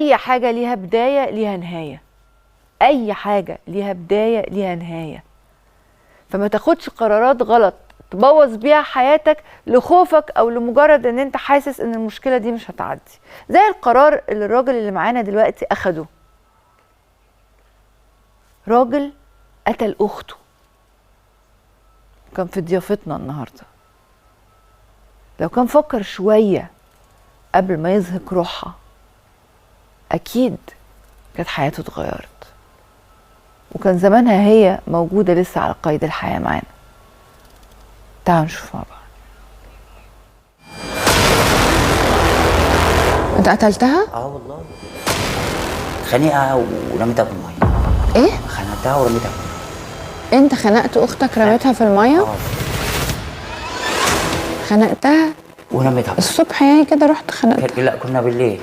أي حاجة ليها بداية ليها نهاية. أي حاجة ليها بداية ليها نهاية. فما تاخدش قرارات غلط تبوظ بيها حياتك لخوفك أو لمجرد إن أنت حاسس إن المشكلة دي مش هتعدي. زي القرار اللي الراجل اللي معانا دلوقتي أخده. راجل قتل أخته. كان في ضيافتنا النهاردة. لو كان فكر شوية قبل ما يزهق روحها أكيد كانت حياته اتغيرت، وكان زمانها هي موجودة لسه على قيد الحياة معانا. تعالوا نشوف مع بعض. انت قتلتها؟ والله خانقها ورميتها في الميه. ايه؟ خنقتها ورميتها في الميه. انت خنقت اختك رميتها في الميه؟ خنقتها ورميتها الصبح يعني كده رحت خنقتها؟ لا كنا بالليل.